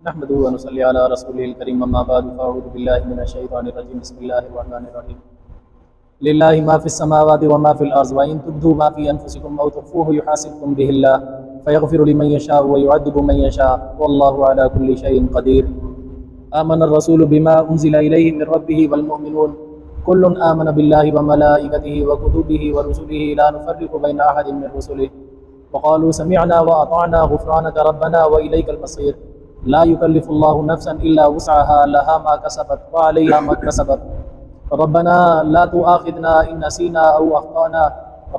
नहमदुहु व नसल्ली अला रसूलिल करीम अम्मा बअद फ़अऊज़ु बिल्लाहि मिनश शैतानिर रजीम बिस्मिल्लाहिर रहमानिर रहीम लिल्लाहि मा फ़िस समावाति व मा फ़िल अर्ज़ व इन तुब्दू मा फ़ी अनफुसिकुम औ तुख़्फ़ूहु युहासिबकुम बिहिल्लाह फ़यग़फ़िरु लिमन यशाअ व युअद्दिबु मन यशाअ वल्लाहु अला कुल्लि शैइन क़दीर। आमनर रसूलु बिमा उन्ज़िला इलैहि मिर रब्बिहि वल मुअमिनून कुल्लुन आमन बिल्लाहि व मलाइकतिहि व कुतुबिहि व रुसुलिहि ला नुफ़र्रिक़ु बैना अहदिन मिन रुसुलिहि व क़ालू समिअना व अतअना ग़ुफ़रानक रब्बना व इलैकल मसीर ला युकल्लिफ़ुल्लाहु नफ़्सन इल्ला वुस्अहा लहा मा कसबत व अलैहा मा इक्तसबत रब्बना ला तुआख़िज़ना इन नसीना औ अख़्ताना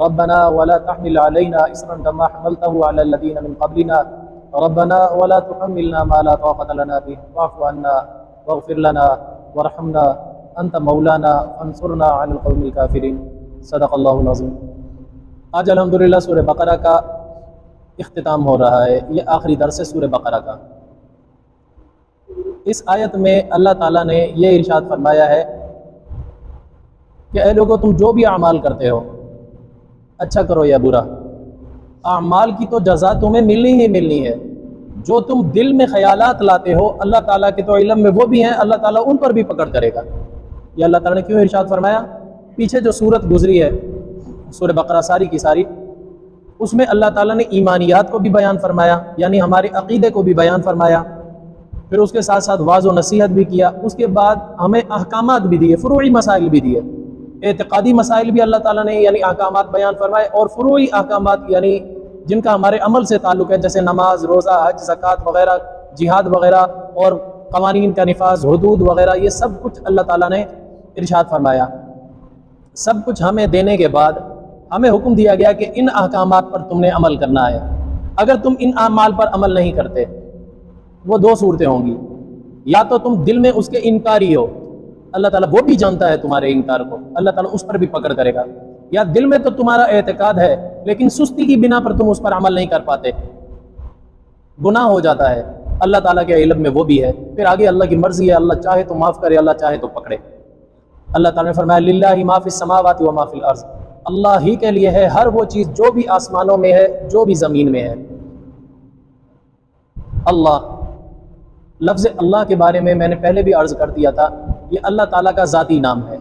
रब्बना वला तहमिल अलैना इसरन कमा हमलतहु अला लज़ीना मिन क़ब्लिना रब्बना वला तुहम्मिलना मा ला ताक़त लना बिहि वाफ़ु अन्ना वग़फ़िर लना वरहमना अंत मौलाना फंसुरना अलल क़ौमिल काफ़िरीन। सदक़ल्लाहुल अज़ीम। आज अल्हम्दुलिल्लाह सूरह बक़रा का इख्तिताम हो रहा है। ये आखिरी दर्स है सूरह बक़रा का। इस आयत में अल्लाह ताला ने ये इरशाद फरमाया है कि ऐ लोगों, तुम जो भी अमाल करते हो, अच्छा करो या बुरा, अमाल की तो जज़ा तुम्हें मिलनी ही मिलनी है। जो तुम दिल में ख्यालात लाते हो, अल्लाह ताला के तो इल्म में वो भी हैं, अल्लाह ताला उन पर भी पकड़ करेगा। ये अल्लाह ताला ने क्यों इरशाद फरमाया? पीछे जो सूरत गुजरी है सूरह बक़रा सारी की सारी, उसमें अल्लाह ताला ने ईमानियात को भी बयान फरमाया, यानी हमारे अक़ीदे को भी बयान फरमाया, फिर उसके साथ साथ वाज़ व नसीहत भी किया। उसके बाद हमें अहकामात भी दिए, फ़ुरूई मसाइल भी दिए, एतिक़ादी मसाइल भी अल्लाह ताला ने यानी अहकामात बयान फरमाए, और फ़ुरूई अहकामात यानी जिनका हमारे अमल से ताल्लुक़ है, जैसे नमाज, रोज़ा, हज, ज़कात वग़ैरह, जिहाद वग़ैरह, और क़वानीन का निफ़ाज़, हुदूद वग़ैरह, ये सब कुछ अल्लाह ताला ने इरशाद फरमाया। सब कुछ हमें देने के बाद हमें हुक्म दिया गया कि इन अहकामात पर तुमने अमल करना है। अगर तुम इन अमाल पर अमल नहीं करते, वो दो सूरतें होंगी, या तो तुम दिल में उसके इनकारी हो, अल्लाह ताला वो भी जानता है तुम्हारे इनकार को, अल्लाह ताला उस पर भी पकड़ करेगा, या दिल में तो तुम्हारा एतकाद है लेकिन सुस्ती की बिना पर तुम उस पर अमल नहीं कर पाते, गुनाह हो जाता है, अल्लाह ताला के इल्म में वो भी है। फिर आगे अल्लाह की मर्जी है, अल्लाह चाहे तो माफ़ करे, अल्लाह चाहे तो पकड़े। अल्लाह ताला ने फरमाया लिल्लाहि मा फ़िस समावाति व मा फ़िल अर्ज़, अल्लाह ही के लिए है हर वो चीज़ जो भी आसमानों में है, जो भी ज़मीन में है। अल्लाह, लफ्ज़ अल्लाह के बारे में मैंने पहले भी अर्ज़ कर दिया था, ये अल्लाह ताला का ज़ाती नाम है।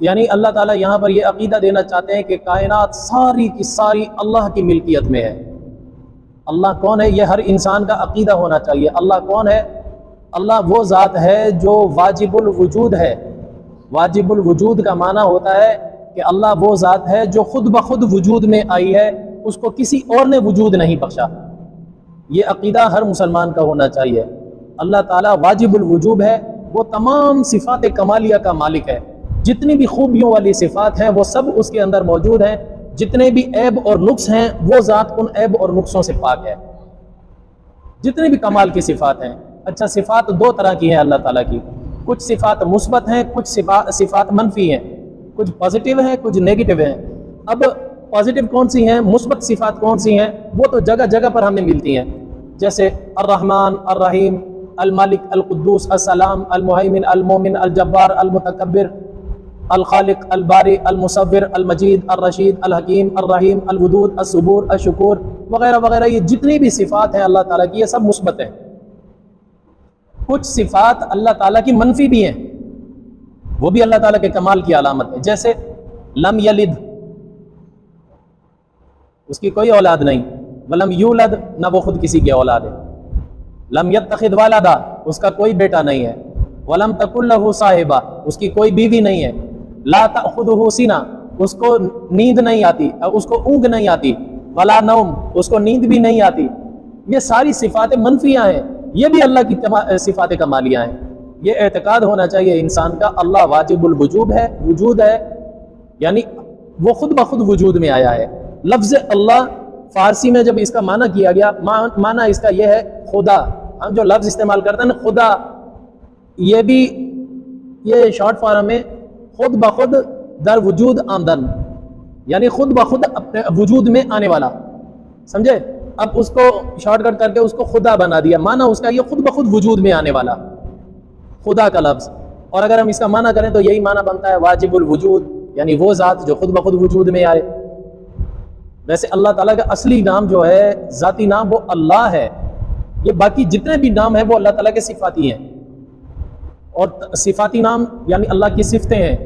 यानी अल्लाह ताला यहाँ पर यह अक़ीदा देना चाहते हैं कि कायनात सारी की सारी अल्लाह की मिल्कियत में है। अल्लाह कौन है, यह हर इंसान का अक़ीदा होना चाहिए। अल्लाह कौन है? अल्लाह वो ज़ात है जो वाजिबुल वजूद है। वाजिबुल वजूद का माना होता है कि अल्लाह वो ज़ात है जो खुद ब खुद वजूद में आई है, उसको किसी और ने वजूद नहीं बख्शा। ये अक़ीदा हर मुसलमान का होना चाहिए। अल्लाह ताला वाजिबुल वजूद है, वो तमाम सिफ़ात कमालिया का मालिक है। जितनी भी खूबियों वाली सिफ़ात हैं वो सब उसके अंदर मौजूद हैं। जितने भी ऐब और नुक्स हैं वो ज़ात उन ऐब और नुक्सों से पाक है। जितनी भी कमाल की सिफ़ात हैं, अच्छा सिफ़ात दो तरह की हैं अल्लाह ताला की, कुछ सिफ़ात मुस्बत हैं, कुछ सिफ़ात मनफी हैं, कुछ पॉजिटिव हैं, कुछ नेगेटिव हैं। अब पॉजिटिव कौन सी हैं, मुस्बत सिफ़ात कौन सी हैं, वो तो जगह जगह पर हमें मिलती हैं, जैसे अर्रहमान, अर्रहीम, अल मालिक, अल कुद्दूस, अस्सलाम, अल मुहैमिन, अल मोमिन, अल जब्बार, अल मुतकब्बिर, अल खालिक, अल बारी, अल मुसव्विर, अल मजीद, अल रशीद, अल हकीम, अल रहीम, अल वदूद, अल सबूर, अल शुकूर वगैरह वगैरह। ये जितनी भी सिफ़ात हैं अल्लाह ताला की, ये सब मुस्बत हैं। कुछ सिफ़ात अल्लाह ताला की मनफी भी हैं, वो भी अल्लाह ताला के कमाल की अलामत है। जैसे लम यलिद, उसकी कोई औलाद नहीं, वलम यूलद, ना वो खुद किसी की औलाद है। लम यत्तखिद वालदा, उसका कोई बेटा नहीं है। वलम तकुल लहू साहिबा, उसकी कोई बीवी नहीं है। ला तअखुदुहु सिना, उसको नींद नहीं आती, उसको ऊँघ नहीं आती। वला नौम, उसको नींद भी नहीं आती। ये सारी सिफ़ातें मनफियाँ हैं, ये भी अल्लाह की सिफ़ातें कमालियाँ हैं। ये एतकाद होना चाहिए इंसान का, अल्लाह वाजिबुल वजूद है, वजूद है, यानी वो खुद ब खुद वजूद में आया है। लफ्ज़ अल्लाह फ़ारसी में जब इसका माना किया गया, माना इसका यह है खुदा। हम जो लफ्ज़ इस्तेमाल करते हैं ना खुदा, ये भी ये शॉर्ट फॉर्म में खुद ब खुद दर वजूद आमदन, यानी खुद ब खुद अपने वजूद में आने वाला, समझे। अब उसको शॉर्टकट करके उसको खुदा बना दिया, माना उसका ये खुद ब खुद वजूद में आने वाला खुदा का लफ्ज़। और अगर हम इसका माना करें तो यही माना बनता है वाजिबुल वजूद, यानी वो ज़ात जो खुद ब खुद वजूद में आए। वैसे अल्लाह ताला का असली नाम जो है, ज़ाती नाम, वो अल्लाह है। ये बाकी जितने भी नाम हैं वो अल्लाह ताला के सिफाती हैं, और सिफाती नाम यानी अल्लाह की सिफतें हैं,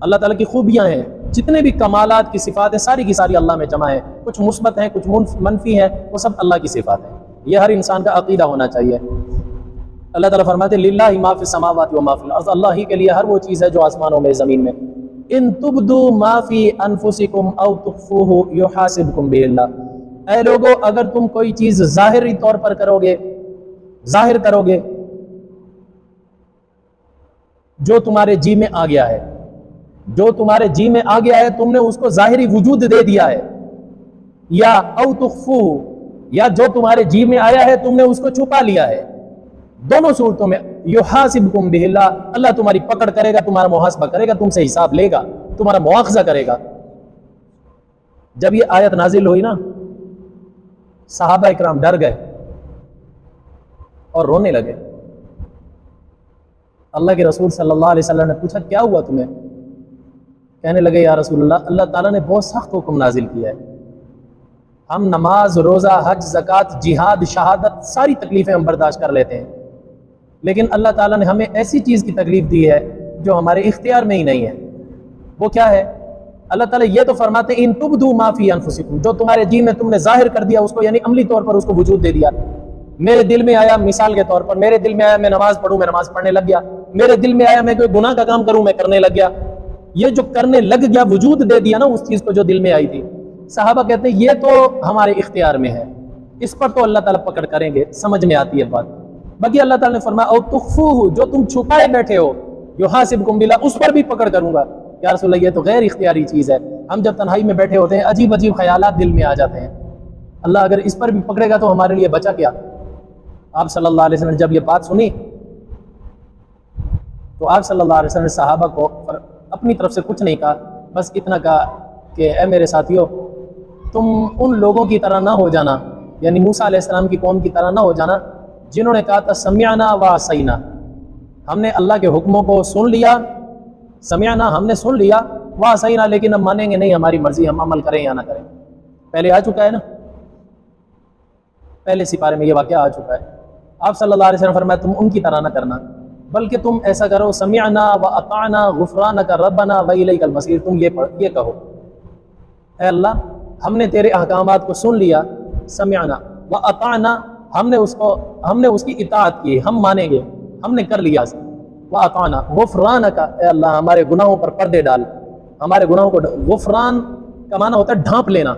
अल्लाह ताला की खूबियाँ हैं, जितने भी कमालात की सिफात हैं सारी की सारी अल्लाह में जमा है। कुछ मुस्बत हैं, कुछ मनफी हैं, वो सब अल्लाह की सिफात है। ये हर इंसान का अकीदा होना चाहिए। अल्लाह ताला फरमाते लिल्लाहि मा फिस समावाति व मा फिल अर्ज़, अल्लाह ही के लिए हर वो चीज़ है जो आसमानों में ज़मीन में। इन तुब्दू मा फी अनफुसिकुम औ तुख्फूहु युहासिबकुम बिहिल्लाह, ऐ लोगो अगर तुम कोई चीज़ ज़ाहिरी तौर पर करोगे, जाहिर करोगे जो तुम्हारे जी में आ गया है, जो तुम्हारे जी में आ गया है तुमने उसको ज़ाहिरी वजूद दे दिया है, या औ तुख्फूहु, या जो तुम्हारे जी में आया है तुमने उसको छुपा लिया है, दोनों सूरतों में युहासिबकुम बिहिल्लाह, अल्लाह तुम्हारी पकड़ करेगा, तुम्हारा मुहासबा करेगा, तुमसे हिसाब लेगा, तुम्हारा मुआखजा करेगा। जब ये आयत नाजिल हुई ना, सहाबा इकराम डर गए और रोने लगे। अल्लाह के रसूल सल्लल्लाहु अलैहि वसल्लम ने पूछा क्या हुआ तुम्हें? कहने लगे या रसूलल्लाह, अल्लाह ताला ने बहुत सख्त हुक्म नाजिल किया है, हम नमाज, रोज़ा, हज, ज़कात, जिहाद, शहादत सारी तकलीफ़ें हम बर्दाश्त कर लेते हैं, लेकिन अल्लाह ताला ने हमें ऐसी चीज़ की तकलीफ़ दी है जो हमारे इख्तियार में ही नहीं है। वो क्या है? अल्लाह ताला ये तो फरमाते इन तुब्दू मा फी अनफुसिकुम, जो तुम्हारे जी में तुमने जाहिर कर दिया उसको, यानी अमली तौर पर उसको वजूद दे दिया। मेरे दिल में आया, मिसाल के तौर पर मेरे दिल में आया मैं नमाज पढ़ूं, मैं नमाज पढ़ने लग गया। मेरे दिल में आया मैं कोई गुनाह का काम करूं, मैं करने लग गया। ये जो करने लग गया, वजूद दे दिया ना उस चीज़ को जो दिल में आई थी। सहाबा कहते हैं ये तो हमारे इख्तियार में है, इस पर तो अल्लाह ताला पकड़ करेंगे, समझ में आती है बात। बाकी अल्लाह ताला ने फरमाया औ तुख्फूहु, जो तुम छुपाए बैठे हो, युहासिबकुम बिल्लाह, उस पर भी पकड़ करूंगा। या रसूल अल्लाह, ये तो गैर इख्तियारी चीज़ है। हम जब तन्हाई में बैठे होते हैं अजीब अजीब ख्यालात दिल में आ जाते हैं, अल्लाह अगर इस पर भी पकड़ेगा तो हमारे लिए बचा क्या? आप सल्लल्लाहु अलैहि वसल्लम ने जब ये बात सुनी तो आप सल्लल्लाहु अलैहि वसल्लम ने सहाबा को अपनी तरफ से कुछ नहीं कहा, बस इतना कहा कि ए मेरे साथियों, तुम उन लोगों की तरह ना हो जाना, यानी मूसा अलैहिस्सलाम की कौम की तरह ना हो जाना जिन्होंने कहा था समियाना व असैना, हमने अल्लाह के हुक्मों को सुन लिया, समियाना हमने सुन लिया, व असैना लेकिन हम मानेंगे नहीं, हमारी मर्जी, हम अमल करें या ना करें। पहले आ चुका है ना, पहले सिपारे में ये वाक़या आ चुका है। आप सल्लल्लाहु अलैहि वसल्लम फरमाया तुम उनकी तरह ना करना, बल्कि तुम ऐसा करो समिअना व अताना गुफ़रानक रब्बना व इलैकल मसीर, तुम ये कहो ऐ अल्लाह हमने तेरे अहकामात को सुन लिया, समिअना व अताना, हमने उसकी इताअत की, हम मानेंगे, हमने कर लिया, व अताना गुफ़रानक, ऐ अल्लाह हमारे गुनाहों पर पर्दे डाल, हमारे गुनाहों को, गुफ़रान का माना होता है ढांप लेना,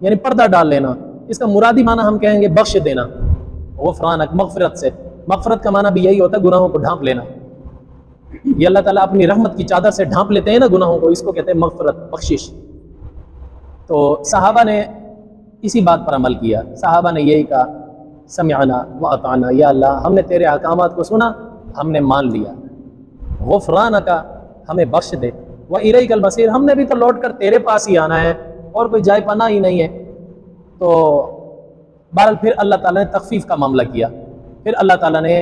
यानी पर्दा डाल लेना, इसका मुरादी माना हम कहेंगे बख्श देना। गुफ़रानक मग़फ़िरत से, मग़फ़िरत का माना भी यही होता है गुनाहों को ढांप लेना। ये अल्लाह ताला अपनी रहमत की चादर से ढांप लेते हैं ना गुनाहों को, इसको कहते हैं मग़फ़िरत, बख्शिश। तो सहाबा ने इसी बात पर अमल किया, सहाबा ने यही कहा समिअना व अताना, या अल्लाह हमने तेरे अहकामात को सुना, हमने मान लिया, गुफ़रानक हमें बख्श दे, व इलैकल मसीर, हमने भी तो लौट कर तेरे पास ही आना है और कोई जाए पना ही नहीं है। तो बहरहाल फिर अल्लाह ताला ने तख़फ़ीफ़ का मामला किया, फिर अल्लाह ताला ने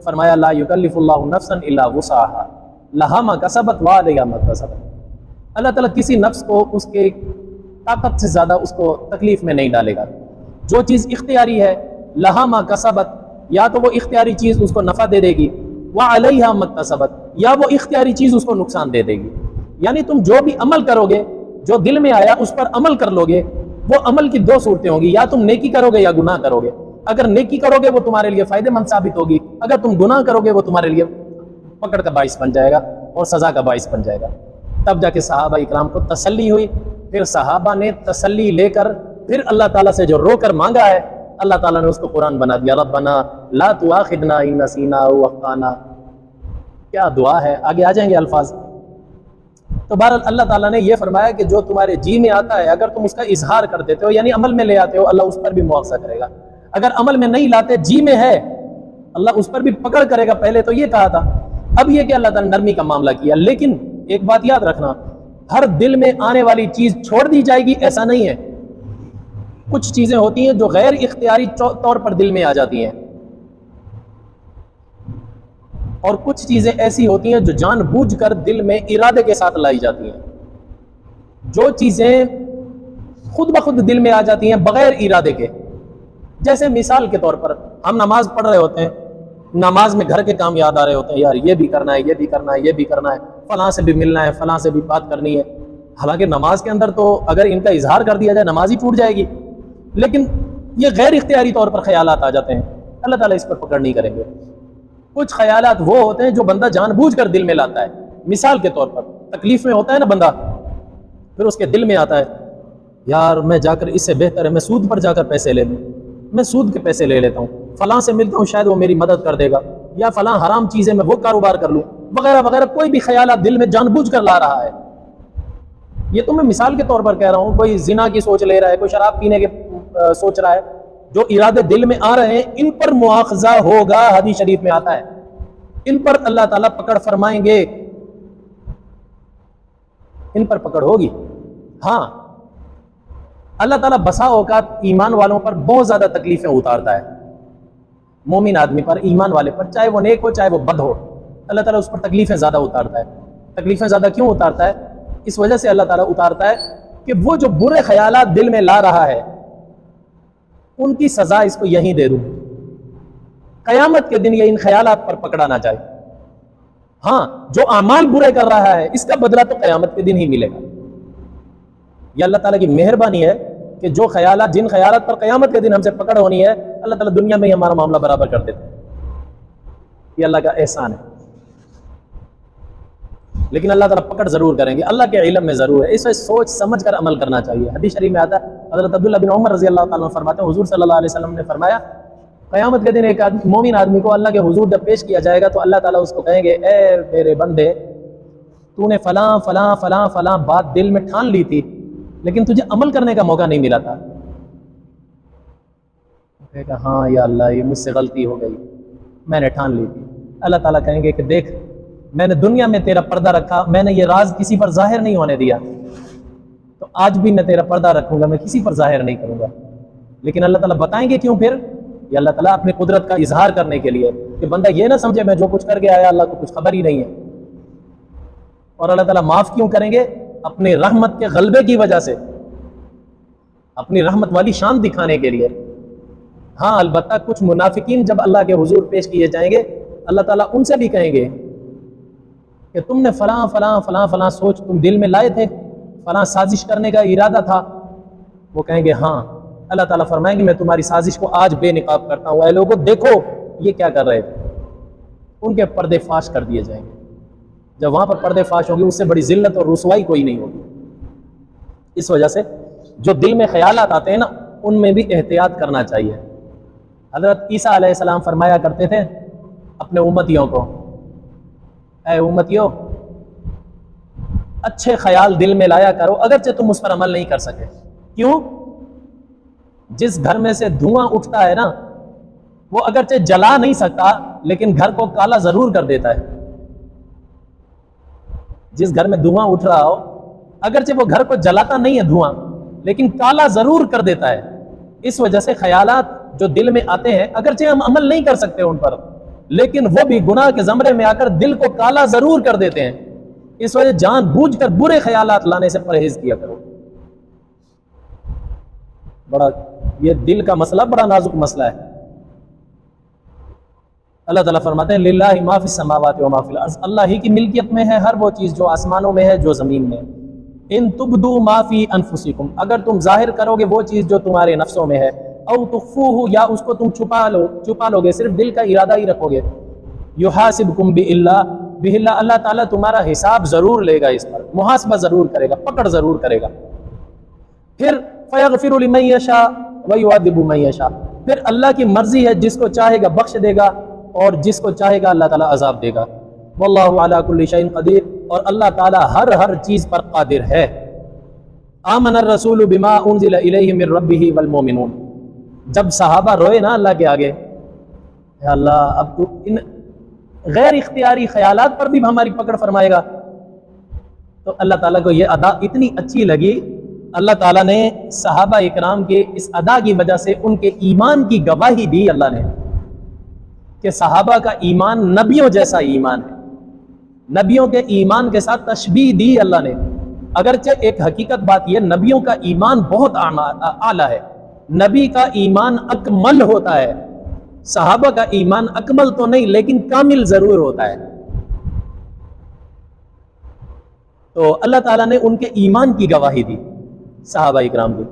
फरमाया ला युकल्लिफुल्लाहु नफ्सन इल्ला वुसअहा लहा मा कसबत व अलैहा मा कसबत। अल्लाह ताला किसी नफ्स को उसके ताकत से ज़्यादा उसको तकलीफ़ में नहीं डालेगा। जो चीज़ इख्तियारी है, लहा मा कसबत, या तो वो इख्तियारी चीज़ उसको नफ़ा दे देगी, व अलैहा मा कसबत, या वो इख्तियारी चीज़ उसको नुकसान दे देगी। यानी तुम जो भी अमल करोगे, जो दिल में आया उस पर अमल कर लोगे, वो अमल की दो सूरतें होंगी, या तुम नेकी करोगे या गुनाह करोगे। अगर नेकी करोगे वो तुम्हारे लिए फ़ायदेमंद साबित होगी, अगर तुम गुनाह करोगे वो तुम्हारे लिए पकड़ का बाइस बन जाएगा और सज़ा का बाइस बन जाएगा। तब जाके सहाबा इकराम को तसल्ली हुई। फिर सहाबा ने तसल्ली लेकर फिर अल्लाह ताला से जो रोकर मांगा है, अल्लाह ताला ने उसको कुरान बना दिया, रब्बना ला तुआखिदना इन नसीना औ अख्ताना। क्या दुआ है, आगे आ जाएंगे अल्फाज। तो बहरहाल अल्लाह ताला ने यह फरमाया कि जो तुम्हारे जी में आता है, अगर तुम उसका इजहार कर देते हो, यानी अमल में ले आते हो, अल्लाह उस पर भी मुआवजा करेगा। अगर अमल में नहीं लाते, जी में है, अल्लाह उस पर भी पकड़ करेगा। पहले तो ये कहा था, अब ये कि अल्लाह ताला ने नरमी का मामला किया। लेकिन एक बात याद रखना, हर दिल में आने वाली चीज छोड़ दी जाएगी ऐसा नहीं है। कुछ चीजें होती हैं जो गैर इख्तियारी तौर पर दिल में आ जाती हैं, और कुछ चीजें ऐसी होती हैं जो जानबूझकर दिल में इरादे के साथ लाई जाती हैं। जो चीजें खुद ब खुद दिल में आ जाती हैं बगैर इरादे के, जैसे मिसाल के तौर पर हम नमाज पढ़ रहे होते हैं, नमाज में घर के काम याद आ रहे होते हैं, यार ये भी करना है, ये भी करना है, ये भी करना है, फलां से भी मिलना है, फलां से भी बात करनी है। हालांकि नमाज के अंदर तो अगर इनका इजहार कर दिया जाए नमाज ही टूट जाएगी, लेकिन ये गैर इख्तियारी तौर पर ख्यालात आ जाते हैं। अल्लाह ताला इस पर पकड़ नहीं करेंगे। कुछ ख्यालात वो होते हैं जो बंदा जानबूझकर दिल में लाता है। मिसाल के तौर पर तकलीफ में होता है ना बंदा, फिर उसके दिल में आता है, यार मैं जाकर इससे बेहतर है मैं सूद पर जाकर पैसे ले लूँ, मैं सूद के पैसे ले लेता हूँ, फलां से मिलता हूँ शायद वो मेरी मदद कर देगा, या फलां हराम चीज़ें मैं वो कारोबार कर लूँ, वगैरह वगैरह। कोई भी ख्याल दिल में जानबूझ कर ला रहा है। ये तो मैं मिसाल के तौर पर कह रहा हूँ। कोई जिना की सोच ले रहा है, कोई शराब पीने के सोच रहा है, जो इरादे दिल में आ रहे हैं इन पर मुआखजा होगा। हदीस शरीफ में आता है इन पर अल्लाह ताला पकड़ फरमाएंगे, इन पर पकड़ होगी। हाँ, अल्लाह ताला बसा औकात ईमान वालों पर बहुत ज्यादा तकलीफें उतारता है। मोमिन आदमी पर, ईमान वाले पर, चाहे वो नेक हो चाहे वो बद हो, अल्लाह ताला उस पर तकलीफें ज्यादा उतारता है। तकलीफें ज्यादा क्यों उतारता है? इस वजह से अल्लाह ताला उतारता है कि वो जो बुरे ख्यालात दिल में ला रहा है उनकी सजा इसको यहीं दे दूं, कयामत के दिन ये इन ख्यालात पर पकड़ा ना जाए। हाँ, जो अमाल बुरे कर रहा है इसका बदला तो कयामत के दिन ही मिलेगा। यह अल्लाह ताला की मेहरबानी है कि जो ख्यालात, जिन ख्यालात पर कयामत के दिन हमसे पकड़ होनी है, अल्लाह ताला दुनिया में ही हमारा मामला बराबर कर देते हैं। ये अल्लाह का एहसान है। लेकिन अल्लाह ताला पकड़ जरूर करेंगे, अल्लाह के इल्म में जरूर है। इसे सोच समझ कर अमल करना चाहिए। हदीस शरीफ में आता है, हज़रत अब्दुल्लाह बिन उमर रज़ी अल्लाह ताला अन्हु फरमाते हैं, हुजूर सल्लल्लाहु अलैहि वसल्लम ने फरमाया, क़यामत के दिन एक मोमिन आदमी को अल्लाह के हुजूर जब पेश किया जाएगा तो अल्लाह ताला उसको कहेंगे, ए मेरे बंदे, तूने फलां फलां फलां फलां बात दिल में ठान ली थी लेकिन तुझे अमल करने का मौका नहीं मिला था। कहेगा, हाँ या अल्लाह, ये मुझसे गलती हो गई, मैंने ठान ली थी। अल्लाह ताला कहेंगे कि देख, मैंने दुनिया में तेरा पर्दा रखा, मैंने ये राज किसी पर जाहिर नहीं होने दिया, तो आज भी मैं तेरा पर्दा रखूंगा, मैं किसी पर जाहिर नहीं करूंगा। लेकिन अल्लाह ताला बताएंगे क्यों? फिर ये अल्लाह ताला अपनी कुदरत का इजहार करने के लिए, कि बंदा ये ना समझे मैं जो कुछ करके आया अल्लाह को कुछ खबर ही नहीं है। और अल्लाह ताला माफ क्यों करेंगे? अपनी रहमत के गलबे की वजह से, अपनी रहमत वाली शान दिखाने के लिए। हाँ, अलबत्ता कुछ मुनाफिकीन जब अल्लाह के हुजूर पेश किए जाएंगे, अल्लाह ताला उनसे भी कहेंगे कि तुमने फलां फलां फलां फलां सोच तुम दिल में लाए थे, फलां साजिश करने का इरादा था। वो कहेंगे हाँ। अल्लाह ताला फरमाएंगे, मैं तुम्हारी साजिश को आज बेनकाब करता हूँ। ऐ लोगों, देखो ये क्या कर रहे थे। उनके पर्दे फाश कर दिए जाएंगे। जब वहाँ पर पर्दे फाश होंगे, उससे बड़ी जिल्लत और रुसवाई कोई नहीं होगी। इस वजह से जो दिल में ख्यालात आते हैं ना, उनमें भी एहतियात करना चाहिए। हज़रत ईसा अलैहिस्सलाम फरमाया करते थे अपने उम्मतियों को, ऐ उम्मतियों, अच्छे ख्याल दिल में लाया करो, अगरचे तुम उस पर अमल नहीं कर सके। क्यों? जिस घर में से धुआं उठता है ना, वो अगरचे जला नहीं सकता लेकिन घर को काला जरूर कर देता है। जिस घर में धुआं उठ रहा हो, अगरचे वो घर को जलाता नहीं है धुआं, लेकिन काला जरूर कर देता है। इस वजह से ख्यालात जो दिल में आते हैं, अगरचे हम अमल नहीं कर सकते उन पर, लेकिन वो भी गुनाह के जमरे में आकर दिल को काला जरूर कर देते हैं। इस वजह जानबूझकर बुरे ख्यालात लाने से परहेज किया करो। बड़ा ये दिल का मसला बड़ा नाजुक मसला है। अल्लाह ताला फरमाते हैं, लिल्लाहि मा फिस समावाति व मा फिल अर्ज़, अल्लाह ही की मिल्कियत में है हर वो चीज़ जो आसमानों में है, जो ज़मीन में। इन तुबदू मा फी अनफुसिकुम, अगर तुम जाहिर करोगे वो चीज़ जो तुम्हारे नफ्सों में है, औ तुख्फूहु, या उसको तुम छुपा लोगे, सिर्फ दिल का इरादा ही रखोगे, युहासिबकुम बिहिल्लाह, अल्लाह ताला तुम्हारा हिसाब ज़रूर लेगा, इस पर मुहासबा ज़रूर करेगा, पकड़ ज़रूर करेगा। फिर फयग़फिरु लिमन यशा व युअद्दिबु मन यशा, फिर अल्लाह की मर्जी है, जिसको चाहेगा बख्श देगा और जिसको चाहेगा अल्लाह ताला अजाब देगा। वल्लाहु अला कुल्लि शैइन क़दीर, और अल्लाह ताला हर चीज़ पर कादिर है। आमन रसूल बिमा उनज़िला इलैहि मिन रब्बिही वल मोमिनून, जब सहाबा रोए ना अल्लाह के आगे, या अल्लाह अब तू इन गैर इख्तियारी ख्यालात पर भी हमारी पकड़ फरमाएगा, तो अल्लाह ताला को ये अदा इतनी अच्छी लगी। अल्लाह ताला ने सहाबा इकराम के इस अदा की वजह से उनके ईमान की गवाही दी अल्लाह ने, कि सहाबा का ईमान नबियों जैसा ईमान है। नबियों के ईमान के साथ तशबीह दी अल्लाह ने। अगरचे एक हकीकत बात यह, नबियों का ईमान बहुत आला है, नबी का ईमान अकमल होता है, सहाबा का ईमान अकमल तो नहीं लेकिन कामिल जरूर होता है। तो अल्लाह ताला ने उनके ईमान की गवाही दी सहाबा इकराम की।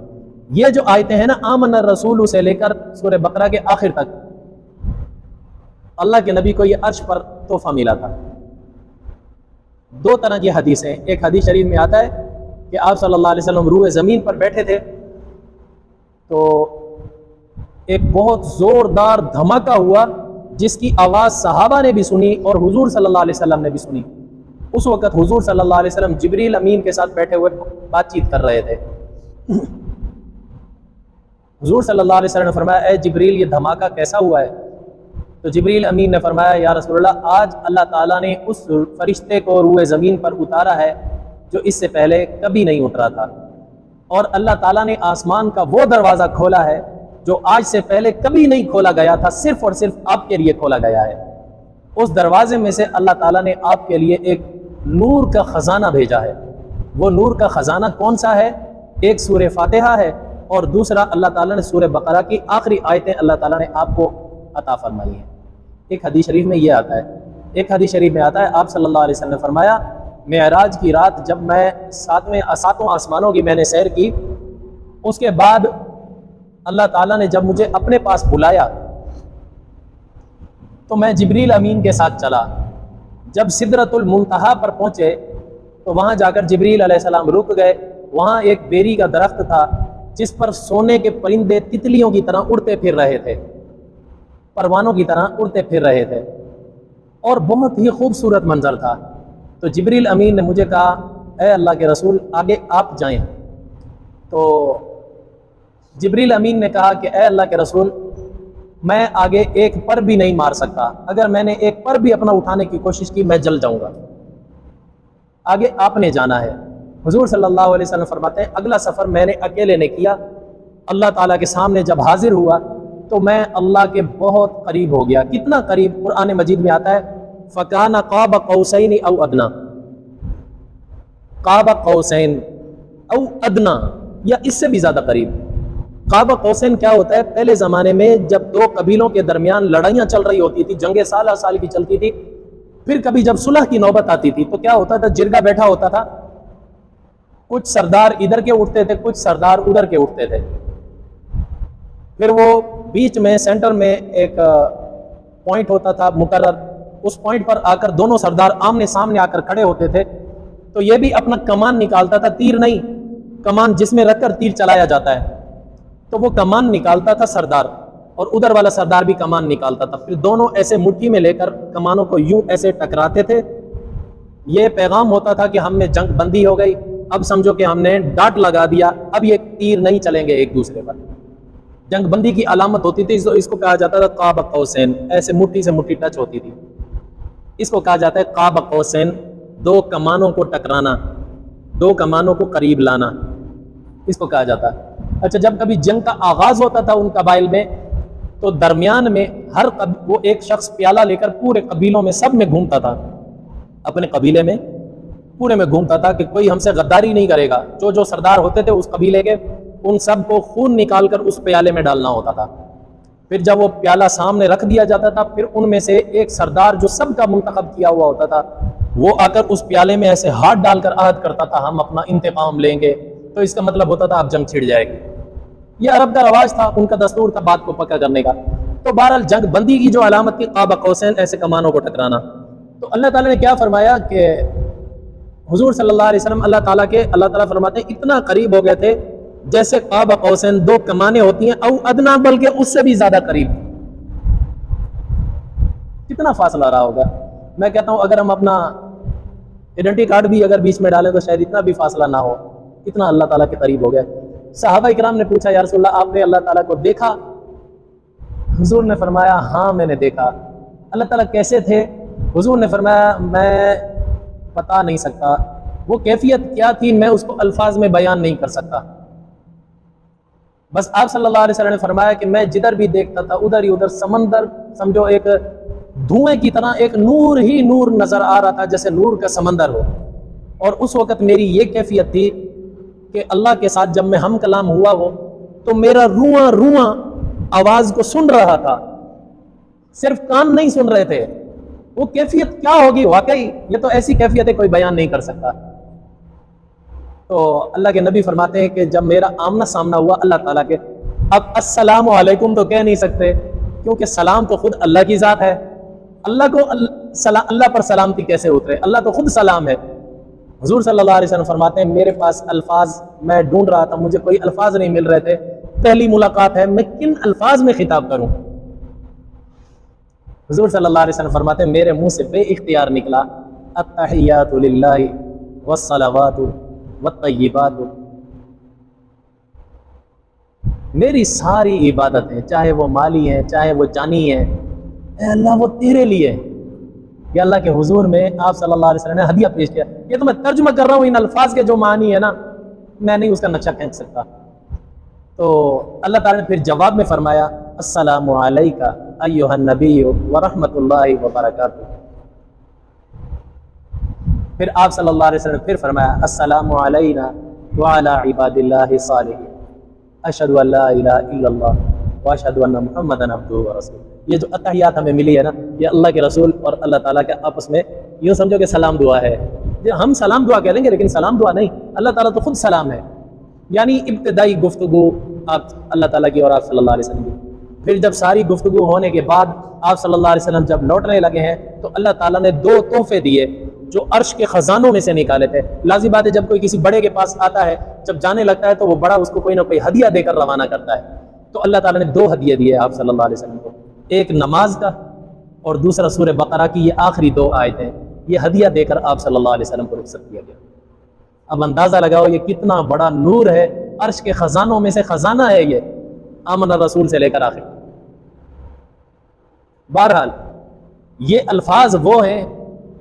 ये जो आयतें हैं ना, आमन रसूल से लेकर सूरह बकरा के आखिर तक, अल्लाह के नबी को ये अर्श पर तोहफा मिला था। दो तरह की हदीसें, एक हदीस शरीफ में आता है कि आप सल्लल्लाहु अलैहि वसल्लम रूए ज़मीन पर बैठे थे, तो एक बहुत ज़ोरदार धमाका हुआ जिसकी आवाज़ सहाबा ने भी सुनी और हुजूर सल्लल्लाहु अलैहि वसल्लम ने भी सुनी। उस वक़्त हुजूर सल्लल्लाहु अलैहि वसल्लम जिब्रील अमीन के साथ बैठे हुए बातचीत कर रहे थे। हुजूर सल्लल्लाहु अलैहि वसल्लम ने फरमाया, ए जिब्रील, ये धमाका कैसा हुआ है? तो जिब्रील अमीन ने फरमाया, या रसूलल्लाह, आज अल्लाह ताला ने उस फरिश्ते को रूए ज़मीन पर उतारा है जो इससे पहले कभी नहीं उतरा था, और अल्लाह ताला ने आसमान का वो दरवाज़ा खोला है जो आज से पहले कभी नहीं खोला गया था, सिर्फ और सिर्फ आपके लिए खोला गया है। उस दरवाजे में से अल्लाह ताला ने आपके लिए एक नूर का ख़जाना भेजा है। वो नूर का ख़जाना कौन सा है? एक सूरह फातिहा है और दूसरा अल्लाह ताला ने सूरह बकरा की आखिरी आयतें अल्लाह ताला ने आपको अता फरमाई है। एक हदीस शरीफ में ये आता है, एक हदीस शरीफ में आता है, आप सल्लल्लाहु अलैहि वसल्लम ने फरमाया, मेराज की रात जब मैं सातों आसमानों की मैंने सैर की, उसके बाद अल्लाह ताला ने जब मुझे अपने पास बुलाया तो मैं जिब्रील अमीन के साथ चला। जब सिदरतुल मुंतहा पर पहुँचे तो वहाँ जाकर जिब्रील अलैहिस्सलाम रुक गए। वहाँ एक बेरी का दरख्त था जिस पर सोने के परिंदे तितलियों की तरह उड़ते फिर रहे थे, परवानों की तरह उड़ते फिर रहे थे, और बहुत ही खूबसूरत मंजर था। तो जिब्रील अमीन ने मुझे कहा, ए अल्लाह के रसूल, आगे आप जाएं। तो जिब्रील अमीन ने कहा कि ए अल्लाह के रसूल, मैं आगे एक पर भी नहीं मार सकता, अगर मैंने एक पर भी अपना उठाने की कोशिश की मैं जल जाऊंगा, आगे आपने जाना है। हुजूर सल्लल्लाहु अलैहि वसल्लम फरमाते हैं, अगला सफ़र मैंने अकेले ने किया। अल्लाह ताला के सामने जब हाजिर हुआ तो मैं अल्लाह के बहुत करीब हो गया। कितना करीब? कुरान मजीद में आता है, फ़काना क़ाब क़ौसैन औ अदना, क़ाब क़ौसैन औ अदना, या इससे भी ज़्यादा करीब। क़ाब क़ौसैन क्या होता है? पहले ज़माने में जब दो कबीलों के दरमियान लड़ाइयाँ चल रही होती थी, जंगे साल साल की चलती थी, फिर कभी जब सुलह की नौबत आती थी तो क्या होता था, जिरगा बैठा होता था, कुछ सरदार इधर के उठते थे, कुछ सरदार उधर के उठते थे, फिर वो बीच में सेंटर में एक पॉइंट होता था मुकर्रर, उस पॉइंट पर आकर दोनों सरदार आमने सामने आकर खड़े होते थे। तो ये भी अपना कमान निकालता था, तीर नहीं, कमान जिसमें रखकर तीर चलाया जाता है, तो वो कमान निकालता था सरदार, और उधर वाला सरदार भी कमान निकालता था। फिर दोनों ऐसे मुट्ठी में लेकर कमानों को यूं ऐसे टकराते थे। ये पैगाम होता था कि हमने जंग बंदी हो गई, अब समझो कि हमने डाट लगा दिया, अब ये तीर नहीं चलेंगे एक दूसरे पर। जंग बंदी की अलामत होती थी, इसको कहा जाता था क़ाब क़ौसैन, ऐसे मुट्ठी से मुट्ठी टच होती थी, इसको कहा जाता है क़ाब क़ौसैन, दो कमानों को टकराना, दो कमानों को करीब लाना, इसको कहा जाता है। अच्छा, जब कभी जंग का आगाज होता था उन कबाइल में, तो दरमियान में वो एक शख्स प्याला लेकर पूरे कबीलों में सब में घूमता था, अपने कबीले में पूरे में घूमता था कि कोई हमसे गद्दारी नहीं करेगा। जो जो सरदार होते थे उस कबीले के, उन सब को खून निकालकर उस प्याले में डालना होता था। फिर जब वो प्याला सामने रख दिया जाता था, फिर उनमें से एक सरदार जो सबका मुंतखब किया हुआ होता था, वो आकर उस प्याले में ऐसे हाथ डालकर आहद करता था, हम अपना इंतकाम लेंगे। तो इसका मतलब होता था अब जंग छिड़ जाएगी। यह अरब का रवाज था, उनका दस्तूर था बात को पक्का करने का। तो बहरहाल जंग बंदी की जो अलामत थी क़ाब क़ौसैन, ऐसे कमानों को टकराना। तो अल्लाह ताला ने क्या फरमाया कि हुजूर सल्लल्लाहु अलैहि वसल्लम अल्लाह ताला फरमाते हैं, इतना करीब हो गए थे जैसे क़ाब क़ौसैन दो कमाने होती हैं, औ अदना, बल्कि उससे भी ज्यादा करीब। कितना फासला रहा होगा। मैं कहता हूं अगर हम अपना आइडेंटिटी कार्ड भी अगर बीच में डालें तो शायद इतना भी फासला ना हो, इतना अल्लाह ताला के करीब हो गए। सहाबा इकराम ने पूछा, या रसूलल्लाह, आपने अल्लाह ताला को देखा? हुजूर ने फरमाया, हाँ मैंने देखा। अल्लाह ताला कैसे थे? हुजूर ने फरमाया, मैं बता नहीं सकता, वो कैफियत क्या थी मैं उसको अल्फाज में बयान नहीं कर सकता। बस आप सल्लल्लाहु अलैहि वसल्लम ने फरमाया कि मैं जिधर भी देखता था उधर ही उधर समंदर, समझो एक धुएं की तरह एक नूर ही नूर नजर आ रहा था, जैसे नूर का समंदर हो। और उस वक़्त मेरी ये कैफियत थी कि अल्लाह के साथ जब मैं हम कलाम हुआ हो तो मेरा रुआं रुआं आवाज को सुन रहा था, सिर्फ कान नहीं सुन रहे थे। वो कैफियत क्या होगी, वाकई ये तो ऐसी कैफियत है कोई बयान नहीं कर सकता। तो अल्लाह के नबी फरमाते हैं कि जब मेरा आमना सामना हुआ अल्लाह ताला के, अब अस्सलामु अलैकुम तो कह नहीं सकते, क्योंकि सलाम तो खुद अल्लाह की जात है। अल्लाह को अल्लाह पर सलामती कैसे उतरे, अल्लाह तो खुद सलाम है। हुजूर सल्लल्लाहु अलैहि वसल्लम फरमाते हैं मेरे पास अल्फाज, मैं ढूंढ रहा था, मुझे कोई अल्फाज नहीं मिल रहे थे, पहली मुलाकात है, मैं किन अल्फाज में खिताब करूं। हुजूर सल्लल्लाहु अलैहि वसल्लम फरमाते हैं मेरे मुंह से बेइख्तियार निकला अत्तहियातु लिल्लाहि वस्सलावातु वत्तय्यिबातु, मेरी सारी इबादतें चाहे वो माली हैं चाहे वो जानी हैं, अल्लाह वो तेरे लिए। ये अल्लाह के हुजूर में आप सल्लल्लाहु अलैहि वसल्लम ने हदिया पेश किया। ये तो मैं तर्जुमा कर रहा हूँ, इन अल्फाज के जो मानी है ना, मैं नहीं उसका नक्शा खींच सकता। तो अल्लाह ताला ने फिर जवाब में फरमाया अस्सलामु अलैका अय्युहन नबिय्यु व रहमतुल्लाहि व बरकातुहू। फिर आप सल्लल्लाहु अलैहि वसल्लम फिर फरमाया अस्सलामु अलैना व अला इबादिल्लाहि सालिहीन अशहदु अल्ला इलाहा इल्लल्लाह व अशहदु अन्ना मुहम्मदन अब्दुहु व रसूलुहु। ये जो अत्तहियात हमें मिली है ना, ये अल्लाह के रसूल और अल्लाह ताला के आपस में यूँ समझो कि सलाम दुआ है। हम सलाम दुआ कह लेंगे लेकिन सलाम दुआ नहीं, अल्लाह ताला तो खुद सलाम है। यानी इब्तिदाई गुफ्तगू आप अल्लाह ताला की और आप सल्लल्लाहु अलैहि वसल्लम की। फिर जब सारी गुफ्तगू होने के बाद आप सल्लल्लाहु अलैहि वसल्लम जब लौटने लगे हैं तो अल्लाह ताला ने दो तोहफे दिए जो अर्श के खजानों में से निकाले थे। लाज़िम बात है जब कोई किसी बड़े के पास आता है, जब जाने लगता है तो वो बड़ा उसको कोई ना कोई हदिया देकर रवाना करता है। तो अल्लाह ताला ने दो हदिये दिए आप सल्लल्लाहु अलैहि वसल्लम को, एक नमाज का और दूसरा सूरह बकरा की ये आखिरी दो आयतें, ये हदिया देकर आप सल्लल्लाहु अलैहि वसल्लम को रुखसत किया गया। अब अंदाज़ा लगाओ ये कितना बड़ा नूर है, अर्श के खजानों में से खजाना है ये, आमना रसूल से लेकर आखिर। बहरहाल ये अल्फाज वो हैं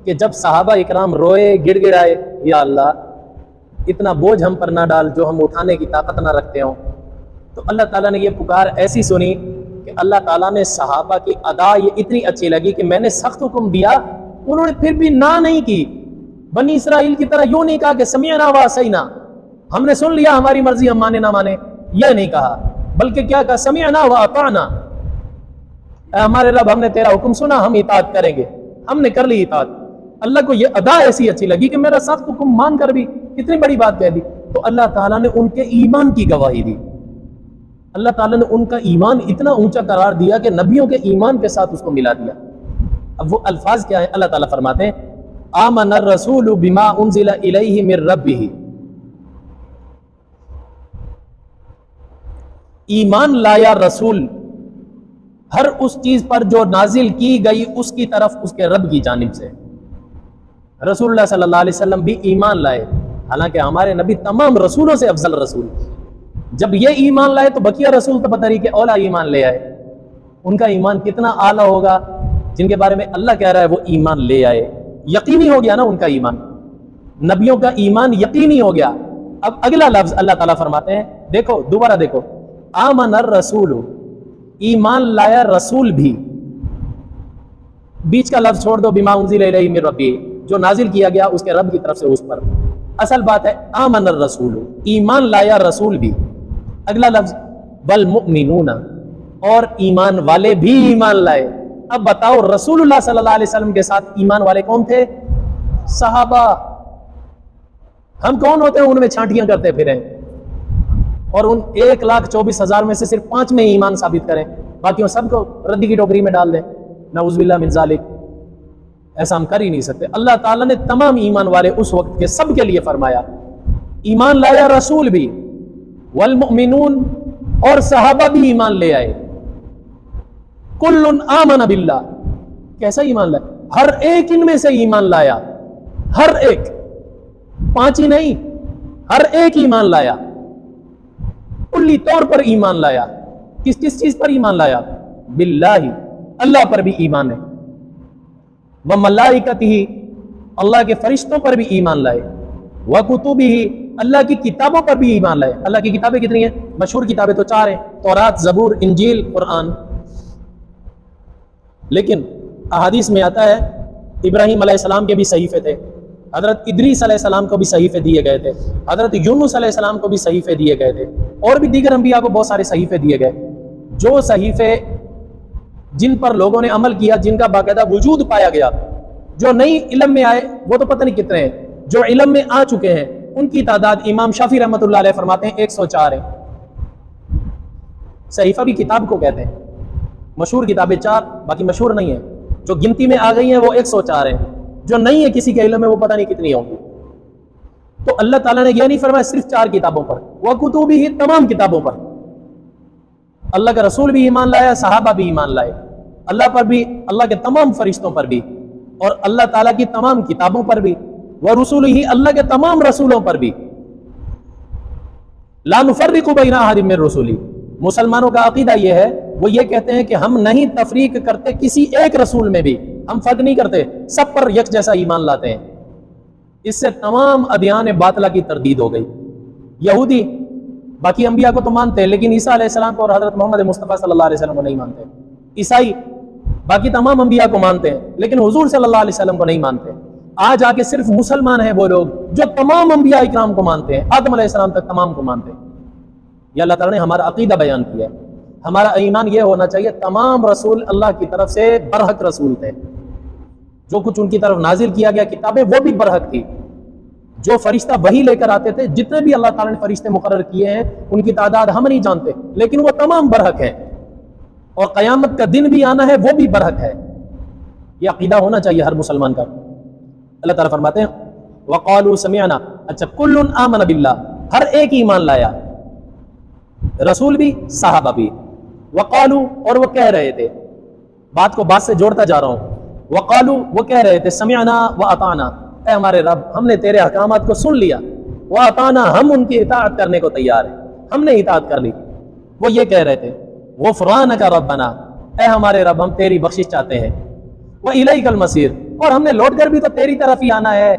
कि जब सहाबा इकराम रोए गिड़गिड़ाए, या अल्लाह इतना बोझ हम पर ना डाल जो हम उठाने की ताकत ना रखते हों, तो अल्लाह ताला ने ये पुकार ऐसी सुनी कि अल्लाह ताला ने सहाबा की अदा ये इतनी अच्छी लगी कि मैंने सख्त हुक्म दिया, उन्होंने फिर भी ना नहीं की। बनी इसराइल की तरह यूं नहीं कहा कि समिअना व असैना, हमने सुन लिया हमारी मर्जी हम माने ना माने, यह नहीं कहा, बल्कि क्या कहा समिअना व अताना, हमारे रब हमने तेरा हुक्म सुना, हम इताअत करेंगे, हमने कर ली इताअत। अल्लाह को ये अदा ऐसी अच्छी लगी कि मेरा सख्त हुक्म मान कर भी कितनी बड़ी बात कह दी। तो अल्लाह ताला ने उनके ईमान की गवाही दी, अल्लाह ताला ने उनका ईमान इतना ऊंचा करार दिया कि नबियों के ईमान के साथ उसको मिला दिया। अब वो अल्फाज क्या है, अल्लाह ताला फरमाते हैं आमनर रसूलु बिमा उनज़िला इलैहि मिर रब्बिही, ईमान लाया रसूल हर उस चीज पर जो नाजिल की गई उसकी तरफ उसके रब की जानिब से। रसूलुल्लाह सल्लल्लाहु अलैहि वसल्लम भी ईमान लाए, हालांकि हमारे नबी तमाम रसूलों से अफजल रसूल। जब ये ईमान लाए तो बकिया रसूल तो पता नहीं कि औला ईमान ले आए। उनका ईमान कितना आला होगा जिनके बारे में अल्लाह कह रहा है वो ईमान ले आए। यकीनी हो गया ना उनका ईमान, नबियों का ईमान यकीनी हो गया। अब अगला लफ्ज अल्लाह ताला फरमाते हैं, देखो दोबारा देखो, आमनर रसूल, ईमान लाया रसूल भी, बीच का लफ्ज छोड़ दो, बिमा उनज़िला इलैहि मिर रब्बिही, जो नाजिल किया गया उसके रब की तरफ से उस पर। असल बात है आमनर रसूल, ईमान लाया रसूल भी। अगला लफ्ज बल मुमिनूना, और ईमान वाले भी ईमान लाए। अब बताओ रसूलुल्लाह सल्लल्लाहु अलैहि वसल्लम के साथ ईमान वाले कौन थे? सहाबा। हम कौन होते हैं उनमें छांटियां करते फिरें और उन 1,24,000 में से सिर्फ 5 में ईमान साबित करें, बाकियों सबको रद्दी की टोकरी में डाल दें। नऊज़ुबिल्लाह मिन ज़ालिक, ऐसा हम कर ही नहीं सकते। अल्लाह ताला ने तमाम ईमान वाले उस वक्त के सब के लिए फरमाया, ईमान लाया रसूल भी, वल मुमिनून, और सहाबा भी ईमान ले आए। कुल्लुन आमन बिल्लाह, कैसा ईमान लाया? हर एक इनमें से ईमान लाया, हर एक, 5 ही नहीं, हर एक ईमान लाया, कुल्ली तौर पर ईमान लाया। किस किस चीज पर ईमान लाया? बिल्लाही, अल्लाह पर भी ईमान है, व मलाइकतिही, अल्लाह के फरिश्तों पर भी ईमान लाए, व कुतुबिही, अल्लाह की किताबों पर भी ईमान लाए। अल्लाह की किताबें कितनी हैं? मशहूर किताबें तो 4 हैं, तौरात, ज़बूर, इंजील, कुरान। लेकिन अहादीस में आता है इब्राहीम अलैहिस्सलाम के भी सहीफे थे, हज़रत इदरीस अलैहिस्सलाम को भी सहीफे दिए गए थे, हज़रत यूनुस अलैहिस्सलाम को भी सहीफे दिए गए थे। और भी दीगर अंबिया को बहुत सारे सहीफे दिए गए, जो सहीफे जिन पर लोगों ने अमल किया, जिनका बाकायदा वजूद पाया गया। जो नई इल्म में आए वो तो पता नहीं कितने हैं, जो इल्म में आ चुके हैं उनकी तादाद इमाम शाफी रहमतुल्लाह अलैह फरमाते हैं 104 है। सहीफा भी किताब को कहते हैं, मशहूर किताबें 4, बाकी मशहूर नहीं है। जो गिनती में आ गई हैं वो 104 हैं, जो नहीं है किसी के इल्म में वो पता नहीं कितनी होंगी। तो अल्लाह ताला ने यह नहीं फरमाया सिर्फ 4 किताबों पर, वह कुतुबी ही तमाम किताबों पर। अल्लाह का रसूल भी ईमान लाया, सहाबा भी ईमान लाए, अल्लाह पर भी, अल्लाह के तमाम फरिश्तों पर भी, और अल्लाह ताला की तमाम किताबों पर भी, वह रसूल ही, अल्लाह के तमाम रसूलों पर भी। ला नुफर्रिकु बैना अहदिम मिन रुसुली, मुसलमानों का अकीदा यह है, वो ये कहते हैं कि हम नहीं तफरीक करते किसी एक रसूल में भी, हम फर्क नहीं करते, सब पर एक जैसा ईमान लाते हैं। इससे तमाम अदियान बातिला की तरदीद हो गई। यहूदी बाकी अंबिया को तो मानते हैं, लेकिन ईसा अलैहिस्सलाम को और हजरत मोहम्मद मुस्तफ़ा सल्लल्लाहु अलैहि वसल्लम को नहीं मानते। ईसाई बाकी तमाम अंबिया को मानते हैं, लेकिन हुजूर सल्लल्लाहु अलैहि वसल्लम को नहीं मानते। आज आके सिर्फ मुसलमान हैं वो लोग जो तमाम अंबिया इकराम को मानते हैं, आदम अलैहिस्सलाम तक तमाम को मानते हैं। यह अल्लाह ताला ने हमारा अकीदा बयान किया है। हमारा ईमान यह होना चाहिए तमाम रसूल अल्लाह की तरफ से बरहक रसूल थे, जो कुछ उनकी तरफ नाजिल किया गया किताबें वो भी बरहक थी। जो फरिश्ता वही लेकर आते थे, जितने भी अल्लाह ताला ने फरिश्ते मुकर्रर किए हैं उनकी तादाद हम नहीं जानते, लेकिन वो तमाम बरहक हैं, और क़यामत का दिन भी आना है वो भी बरहक है। यह अकीदा होना चाहिए हर मुसलमान का। अल्लाह ताला फरमाते हैं वक़ालू समिअना, अच्छा कुल्लुन आमन बिल्लाह, हर एक ईमान लाया, रसूल भी सहाबा भी। वक़ालू, और वो कह रहे थे, बात को बात से जोड़ता जा रहा हूं, वक़ालू वो कह रहे थे समिअना व अताना, ऐ हमारे रब हमने तेरे अहकामात को सुन लिया, व अताना हम उनकी इताअत करने को तैयार है, हमने इताअत कर ली। वो ये कह रहे थे गुफ़रानक रब्बना, ऐ हमारे रब हम तेरी बख्शिश चाहते हैं, व इलैकल मसीर, और हमने लौट कर भी तो तेरी तरफ ही आना है।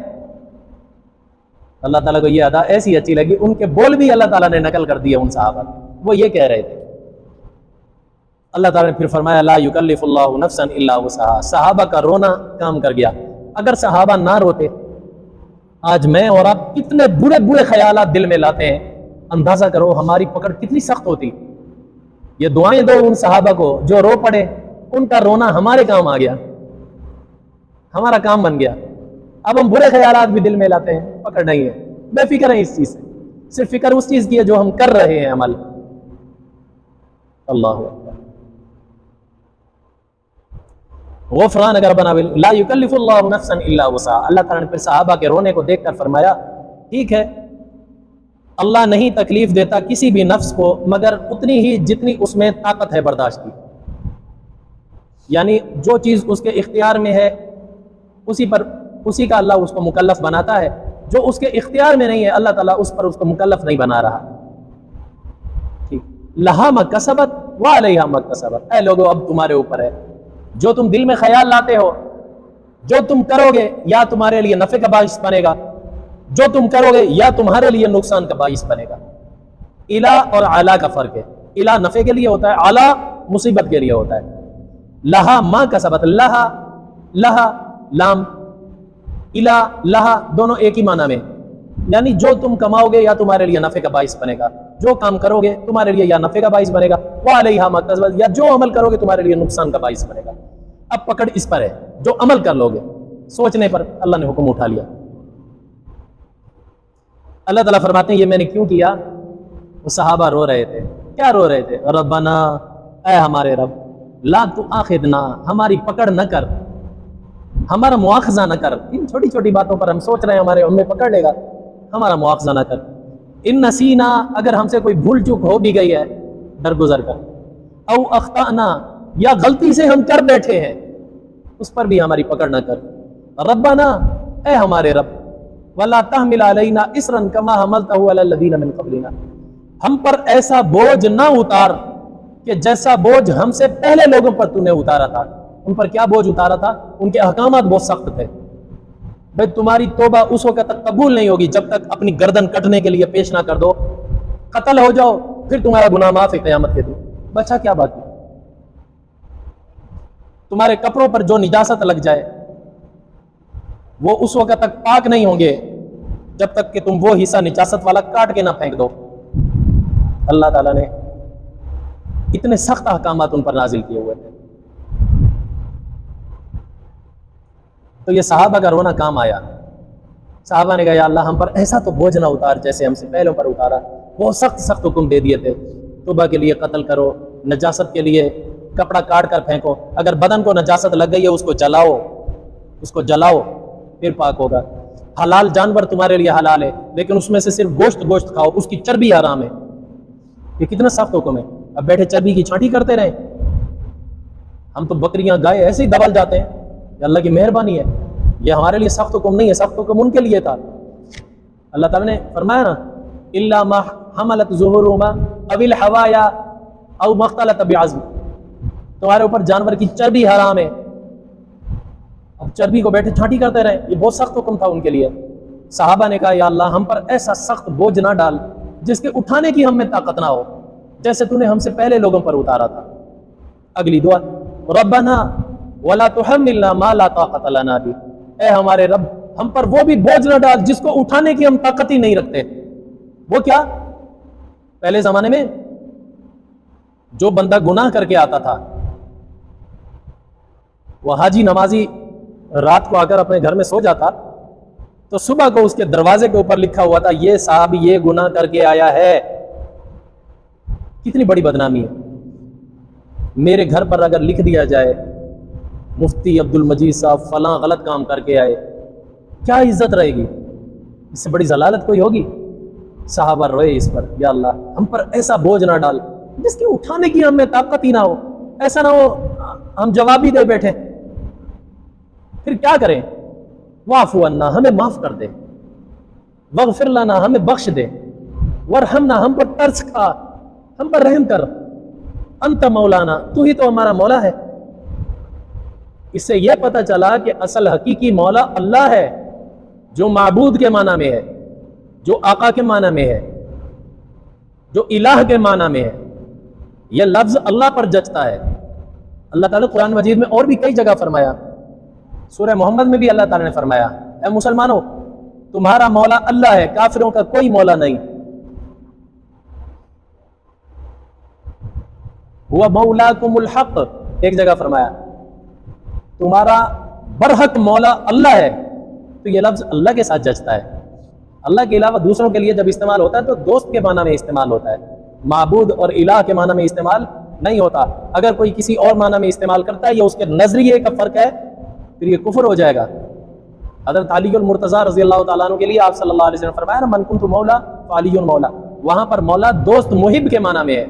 अल्लाह ताला को ये अदा ऐसी अच्छी लगी, उनके बोल भी अल्लाह ताला ने नकल कर दिए उन सहाबा, वो ये कह रहे थे। अल्लाह ताला ने फिर फरमाया ला युकल्लिफुल्लाहु नफ्सन इल्ला वुसअहा, सहाबा का रोना काम कर गया। अगर सहाबा ना रोते, आज मैं और आप कितने बुरे बुरे ख्यालात दिल में लाते हैं, अंदाजा करो हमारी पकड़ कितनी सख्त होती। ये दुआएं दो उन सहाबा को जो रो पड़े, उनका रोना हमारे काम आ गया, हमारा काम बन गया। अब हम बुरे ख्यालात भी दिल में लाते हैं, पकड़ नहीं है, बेफिक्र है इस चीज से, सिर्फ फिक्र उस चीज की है जो हम कर रहे हैं अमल। अल्लाहु अकबर। गुफ़रानक रब्बना ला युकल्लिफुल्लाहु नफ्सन इल्ला वुसअहा, अल्लाह ताला ने फिर सहाबा के रोने को देखकर फरमाया ठीक है, अल्लाह नहीं तकलीफ देता किसी भी नफ्स को मगर उतनी ही जितनी उसमें ताकत है बर्दाश्त की। यानी जो चीज़ उसके इख्तियार में है उसी का अल्लाह उसको मुकल्लफ बनाता है, जो उसके इख्तियार में नहीं है अल्लाह ताला उस पर उसको मुकल्लफ नहीं बना रहा। ठीक, लहा मकसबत व अलैहा मकसबत, ऐ लोगों अब तुम्हारे ऊपर है, जो तुम दिल में ख्याल लाते हो, जो तुम करोगे या तुम्हारे लिए नफे का बाइस बनेगा, जो तुम करोगे या तुम्हारे लिए नुकसान का बाइस बनेगा। इला और आला का फर्क है, इला नफे के लिए होता है, आला मुसीबत के लिए होता है। लहा मा कसबत, लहा लहा लाम, इला लहा दोनों एक ही माना में, यानी जो तुम कमाओगे या तुम्हारे लिए नफे का बाइस बनेगा, जो काम करोगे तुम्हारे लिए या नफे का बाइस बनेगा, व अलैहा मकसबत, या जो अमल करोगे तुम्हारे लिए नुकसान का बाइस बनेगा। अब पकड़ इस पर है, जो अमल कर लोगे, सोचने पर अल्लाह ने हुक्म उठा लिया। अल्लाह ताला फरमाते हैं ये मैंने क्यों किया। वो सहाबा रो रहे थे, क्या रो रहे थे, रब्बना, ऐ हमारे रब, ला तुआखिदना, हमारी पकड़ न कर, हमारा मुआखजा न कर। इन छोटी छोटी बातों पर हम सोच रहे हैं हमारे हमें पकड़ लेगा, हमारा मुआखजा न कर। इन नसीना, अगर हमसे कोई भूल चूक हो भी गई है दरगुजर कर, औ अख्ताना, या गलती से हम कर बैठे हैं, उस पर भी हमारी पकड़ न कर। रब्बना, ऐ हमारे रब, वला तहमिल अलैना इसरन कमा हमलतहु अलल लदीना मिन क़ब्लिना, हम पर ऐसा बोझ ना उतार कि जैसा बोझ हमसे पहले लोगों पर तूने उतारा था। उन पर क्या बोझ उतारा था, उनके अहकामात बहुत सख्त थे। भाई तुम्हारी तौबा उस वक्त तक कबूल नहीं होगी जब तक अपनी गर्दन कटने के लिए पेश ना कर दो, कत्ल हो जाओ, फिर तुम्हारा गुनाह माफ है क़यामत के दिन। बचा क्या बाकी, तुम्हारे कपड़ों पर जो निजासत लग जाए वो उस वक्त तक पाक नहीं होंगे जब तक कि तुम वो हिस्सा निजासत वाला काट के ना फेंक दो। अल्लाह ताला ने इतने सख्त अहकामात उन पर नाजिल किए हुए थे। तो ये सहाबा का रोना काम आया। सहाबा ने कहा या अल्लाह हम पर ऐसा तो बोझ ना उतार जैसे हमसे पहले पर उतारा। बहुत सख्त सख्त हुक्म दे दिए थे, तौबा के लिए कत्ल करो, नजासत के लिए कपड़ा काट कर फेंको, अगर बदन को नजासत लग गई है उसको जलाओ फिर पाक होगा। हलाल जानवर तुम्हारे लिए हलाल है, लेकिन उसमें से सिर्फ गोश्त खाओ, उसकी चर्बी हराम है। ये कितना सख्त हुक्म है। अब बैठे चर्बी की छांटी करते रहे। हम तो बकरियां गाय ऐसे ही दबल जाते हैं। ये अल्लाह की मेहरबानी है, ये हमारे लिए सख्त हुक्म नहीं है, सख्त हुक्म उनके लिए था। अल्लाह ताला ने फरमाया ना, इल्ला मा हमलत ज़ुहुरुमा अविल हवाया औ मख्तलत बिअज़्म, तुम्हारे ऊपर जानवर की चर्बी हराम है। अब चर्बी को बैठे छांटी करते रहे, ये बहुत सख्त हुक्म था उनके लिए। सहाबा ने कहा या अल्लाह हम पर ऐसा सख्त बोझ ना डाल जिसके उठाने की हमें ताकत ना हो, जैसे तूने हमसे पहले लोगों पर उतारा था। अगली दुआ, रब्बना वला तुहम्मिलना मा ला ताक़त लना बि, ऐ हमारे रब हम पर वो भी बोझ ना डाल जिसको उठाने की हम ताकत ही नहीं रखते। वो क्या? पहले जमाने में जो बंदा गुनाह करके आता था, वह हाजी नमाजी रात को आकर अपने घर में सो जाता तो सुबह को उसके दरवाजे के ऊपर लिखा हुआ था ये साहब ये गुनाह करके आया है। कितनी बड़ी बदनामी है। मेरे घर पर अगर लिख दिया जाए मुफ्ती अब्दुल मजीद साहब फलां गलत काम करके आए, क्या इज्जत रहेगी? इससे बड़ी जलालत कोई होगी? साहबा रोए इस पर, या अल्लाह हम पर ऐसा बोझ ना डाल जिसके उठाने की हमें ताकत ही ना हो। ऐसा ना हो हम जवाब ही दे बैठे, फिर क्या करें? वाफु अन्ना, हमें माफ कर दे, वगफिर लना, हमें बख्श दे, वरहमना, हम पर तरस खा, हम पर रहम कर, अंत मौलाना, तू ही तो हमारा मौला है। इससे यह पता चला कि असल हकीकी मौला अल्लाह है, जो माबूद के माना में है, जो आका के माना में है, जो इलाह के माना में है। यह लफ्ज अल्लाह पर जचता है। अल्लाह ताला कुरान मजीद में और भी कई जगह फरमाया, सूरह मोहम्मद में भी अल्लाह ताला ने फरमाया, ऐ मुसलमानों तुम्हारा मौला अल्लाह है, काफिरों का कोई मौला नहीं। हुवा मौलाकुमुल हक, एक जगह फरमाया तुम्हारा बरहक मौला अल्लाह है। तो यह लफ्ज अल्लाह के साथ जचता है। अल्लाह के अलावा दूसरों के लिए जब इस्तेमाल होता है तो दोस्त के माना में इस्तेमाल होता है, माबूद और इलाह के माना में इस्तेमाल नहीं होता। अगर कोई किसी और माना में इस्तेमाल करता है या उसके नजरिए का फर्क है फिर ये कुफर हो जाएगा। हज़रत अली मुर्तज़ा रज़ी अल्लाह तआला अन्हु के लिए आप सल्लल्लाहु अलैहि वसल्लम ने फरमाया ना, मन कुन्तु मौला फ़अलियुन मौला। वहां पर मौला दोस्त मुहिब के माना में है,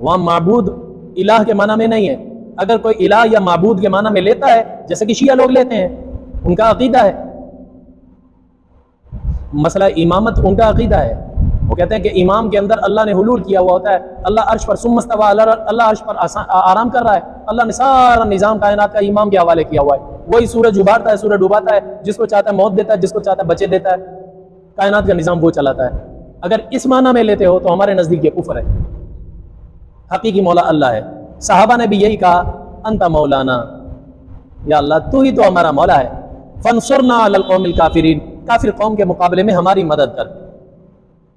वहां माबूद इलाह के माना में नहीं है। अगर कोई इलाह या माबूद के माना में लेता है, जैसे कि शिया लोग लेते हैं, उनका अकीदा है, मसला इमामत उनका अकीदा है। वो कहते हैं कि इमाम के अंदर अल्लाह ने हुलूल किया हुआ होता है, अल्लाह अर्श पर सुम्मस्तवा, अल्लाह अर्श पर आराम कर रहा है। अल्लाह ने सारा निज़ाम कायनात का इमाम के हवाले किया हुआ है। वही सूरज उभारता है, सूरज डुबाता है, जिसको चाहता है मौत देता है, जिसको चाहता है बचे देता है। कायनात का निज़ाम वो चलाता है। अगर इस माना में लेते हो तो हमारे नज़दीक ये कुफर है। हकीकी मौला अल्लाह है। साहबा ने भी यही कहा, अंता मौलाना, या अल्लाह तू ही तो हमारा मौला है। फंसुरना अलल कौमिल काफिरीन, काफिर कौम के मुकाबले में हमारी मदद कर,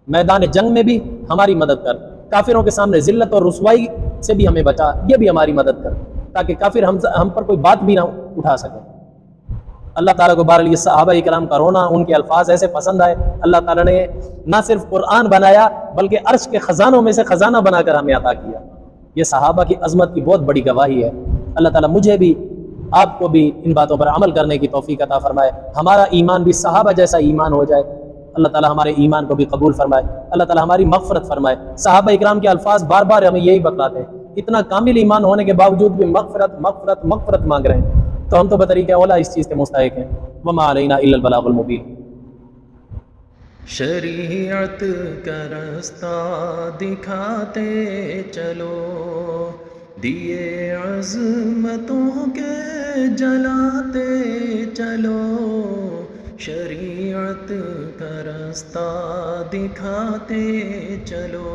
मैदान जंग में भी हमारी मदद कर, काफिरों के सामने जिल्लत और रुसवाई से भी हमें बचा, ये भी हमारी मदद कर, ताकि काफिर हम पर कोई बात भी ना उठा सके। अल्लाह ताला को बहरहाल ये सहाबा इकराम का रोना, उनके अल्फाज ऐसे पसंद आए। अल्लाह ताला ने ना सिर्फ कुरान बनाया बल्कि अर्श के खजानों में से खजाना बनाकर हमें अता किया। ये सहाबा की अजमत की बहुत बड़ी गवाही है। अल्लाह ताला मुझे भी आपको भी इन बातों पर अमल करने की तौफीक अता फरमाए, हमारा ईमान भी सहाबा जैसा ईमान हो जाए। अल्लाह ताला हमारे ईमान को भी कबूल फरमाए, अल्लाह ताला हमारी मग़फ़िरत फरमाए। सहाबा इकराम के अल्फाज बार बार हमें यही बतलाते हैं, इतना कामिल ईमान होने के बावजूद भी मग़फ़िरत मग़फ़िरत मग़फ़िरत मांग रहे हैं, तो हम तो बतरीक़े औला इस चीज़ के मुस्तहिक़ हैं। वमा अलैना इल्लल बलागुल मुबीन। शरीयत का रास्ता दिखाते चलो, दिए अज़मतों के जलाते चलो, शरीयत का रास्ता दिखाते चलो।